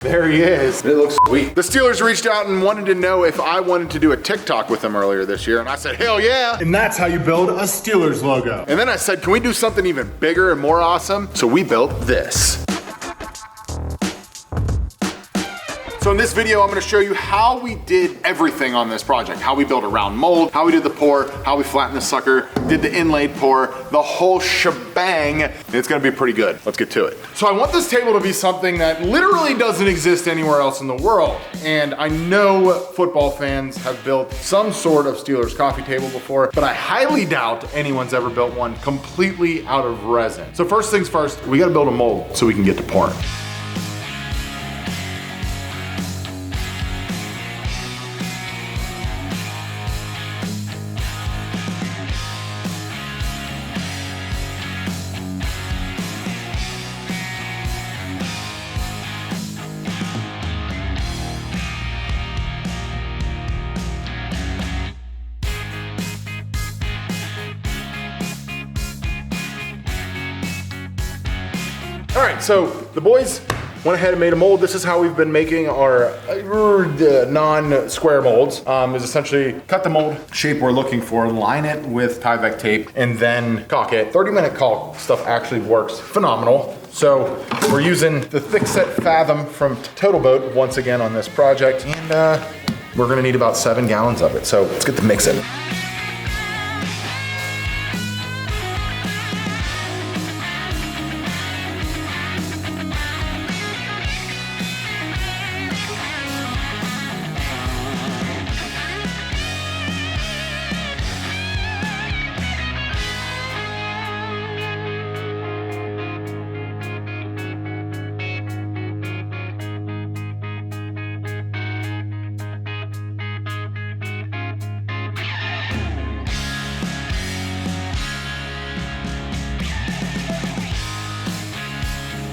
There he is. It looks sweet. The Steelers reached out and wanted to know if I wanted to do a TikTok with them earlier this year, and I said, hell yeah. And that's how you build a Steelers logo. And then I said, can we do something even bigger and more awesome? So we built this. So in this video, I'm gonna show you how we did everything on this project. How we built a round mold, how we did the pour, how we flattened the sucker, did the inlaid pour, the whole shebang. It's gonna be pretty good. Let's get to it. So I want this table to be something that literally doesn't exist anywhere else in the world. And I know football fans have built some sort of Steelers coffee table before, but I highly doubt anyone's ever built one completely out of resin. So first things first, we gotta build a mold so we can get to pouring. All right, so the boys went ahead and made a mold. This is how we've been making our non-square molds. Is essentially cut the mold shape we're looking for, line it with Tyvek tape, and then caulk it. 30-minute caulk stuff actually works phenomenal. So we're using the thickset Fathom from Total Boat once again on this project, and we're gonna need about 7 gallons of it. So let's get the mix in.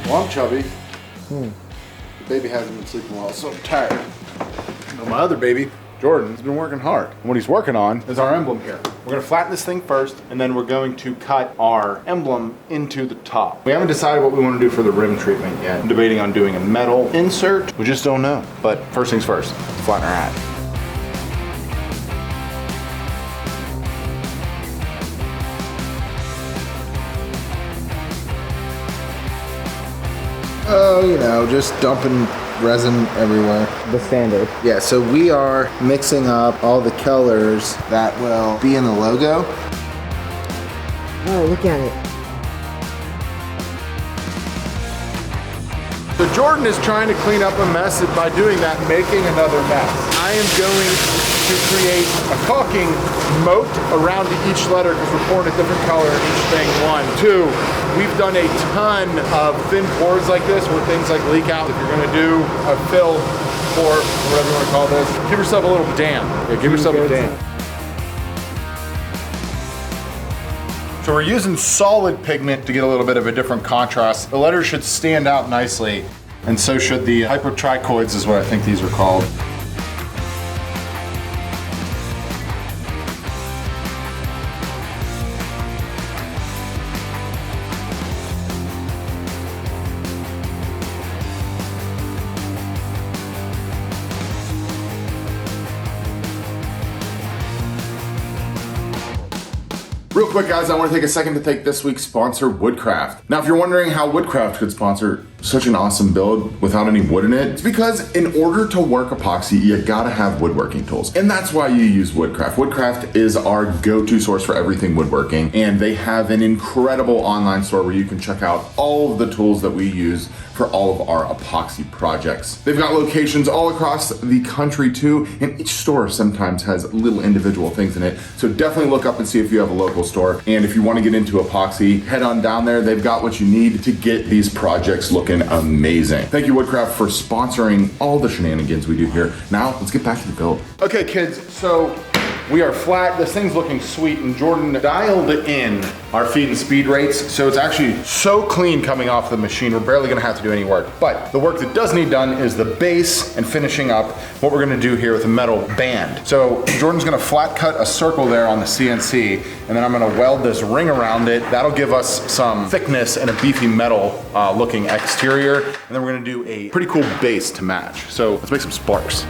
Well, I'm chubby. The baby hasn't been sleeping well, so I'm tired. But my other baby, Jordan, has been working hard. And what he's working on is our emblem here. We're gonna flatten this thing first, and then we're going to cut our emblem into the top. We haven't decided what we want to do for the rim treatment yet. I'm debating on doing a metal insert. We just don't know. But first things first, flatten our hat. Oh, you know, just dumping resin everywhere. The standard. Yeah, so we are mixing up all the colors that will be in the logo. Oh, look at it. So Jordan is trying to clean up a mess, and by doing that, making another mess. I am going to create a caulking moat around each letter because we're pouring a different color in each thing. 1, 2. We've done a ton of thin pours like this where things like leak out. If you're gonna do a fill pour, whatever you wanna call this, give yourself a little dam. Yeah, give yourself a dam. So we're using solid pigment to get a little bit of a different contrast. The letters should stand out nicely, and so should the hypotrichoids is what I think these are called. Real quick, guys, I want to take a second to thank this week's sponsor, WOODCRAFT. Now, if you're wondering how WOODCRAFT could sponsor such an awesome build without any wood in it, it's because in order to work epoxy, you gotta have woodworking tools. And that's why you use WOODCRAFT. WOODCRAFT is our go-to source for everything woodworking, and they have an incredible online store where you can check out all of the tools that we use for all of our epoxy projects. They've got locations all across the country too, and each store sometimes has little individual things in it. So definitely look up and see if you have a local store. And if you want to get into epoxy, head on down there. They've got what you need to get these projects looking amazing. Thank you, WOODCRAFT, for sponsoring all the shenanigans we do here. Now, let's get back to the build. Okay, kids, so we are flat. This thing's looking sweet, and Jordan dialed in our feed and speed rates, so it's actually so clean coming off the machine, we're barely gonna have to do any work. But the work that does need done is the base and finishing up what we're gonna do here with a metal band. So Jordan's gonna flat cut a circle there on the CNC, and then I'm gonna weld this ring around it. That'll give us some thickness and a beefy metal looking exterior, and then we're gonna do a pretty cool base to match. So let's make some sparks.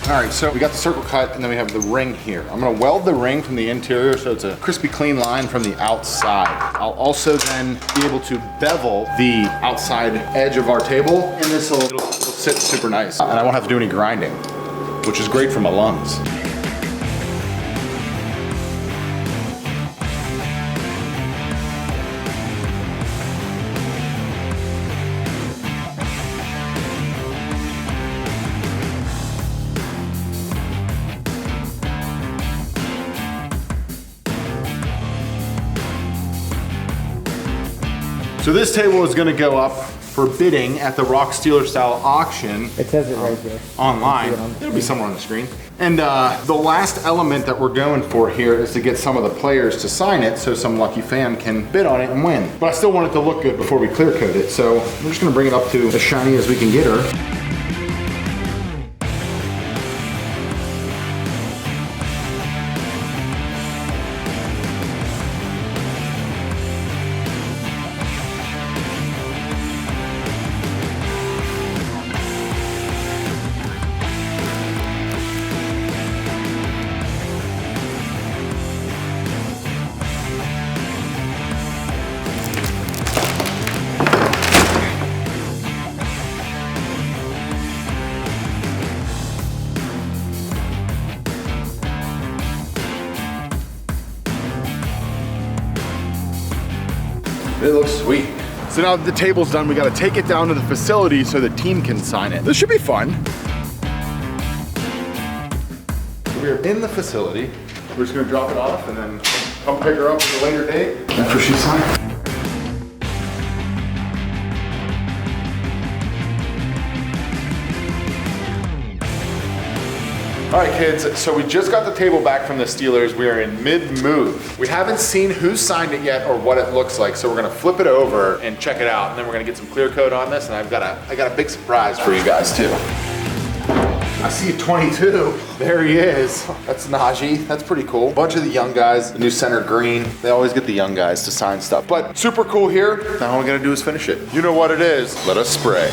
All right, so we got the circle cut, and then we have the ring here. I'm gonna weld the ring from the interior so it's a crispy clean line from the outside. I'll also then be able to bevel the outside edge of our table, and it'll sit super nice. And I won't have to do any grinding, which is great for my lungs. So this table is gonna go up for bidding at the Rock Steelers style auction. It says it right there. Online. It'll be somewhere on the screen. And the last element that we're going for here is to get some of the players to sign it so some lucky fan can bid on it and win. But I still want it to look good before we clear coat it. So we're just gonna bring it up to as shiny as we can get her. It looks sweet. So now that the table's done, we gotta take it down to the facility so the team can sign it. This should be fun. We're in the facility. We're just gonna drop it off and then come pick her up at a later date after she signs. All right, kids, so we just got the table back from the Steelers. We are in mid-move. We haven't seen who signed it yet or what it looks like, so we're gonna flip it over and check it out, and then we're gonna get some clear coat on this, and I got a big surprise for you guys too. I see 22. There he is. That's Najee. That's pretty cool. Bunch of the young guys, the new center green. They always get the young guys to sign stuff, but super cool here. Now all we gotta do is finish it. You know what it is. Let us spray.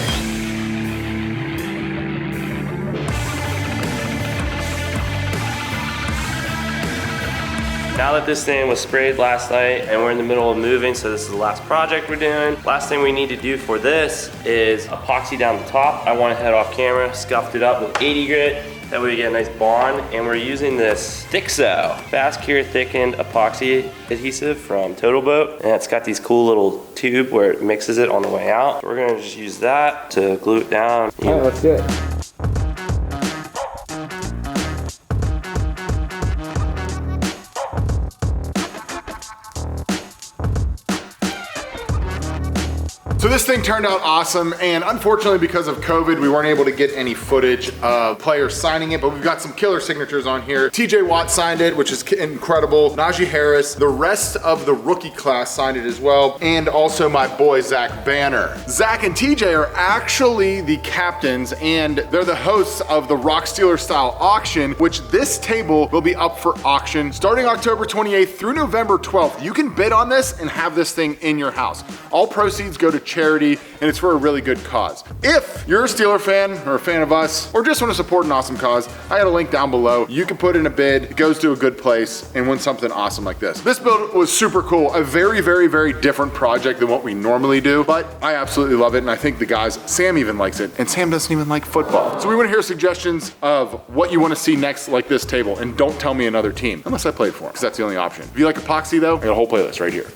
Now that this thing was sprayed last night and we're in the middle of moving, so this is the last project we're doing. Last thing we need to do for this is epoxy down the top. I went ahead off camera, scuffed it up with 80 grit. That way we get a nice bond, and we're using this Stixo fast cure thickened epoxy adhesive from Total Boat, and it's got these cool little tube where it mixes it on the way out. We're gonna just use that to glue it down. All right, let's do it. So this thing turned out awesome, and unfortunately because of COVID, we weren't able to get any footage of players signing it, but we've got some killer signatures on here. TJ Watt signed it, which is incredible. Najee Harris, the rest of the rookie class signed it as well, and also my boy, Zach Banner. Zach and TJ are actually the captains, and they're the hosts of the Rock Steelers style auction, which this table will be up for auction starting October 28th through November 12th. You can bid on this and have this thing in your house. All proceeds go to charity, and it's for a really good cause. If you're a Steeler fan or a fan of us, or just want to support an awesome cause, I got a link down below. You can put in a bid, it goes to a good place, and win something awesome like this. This build was super cool, a very, very, very different project than what we normally do, but I absolutely love it, and I think the guys, Sam even likes it, and Sam doesn't even like football. So we want to hear suggestions of what you want to see next like this table, and don't tell me another team, unless I played for them, because that's the only option. If you like epoxy though, I got a whole playlist right here.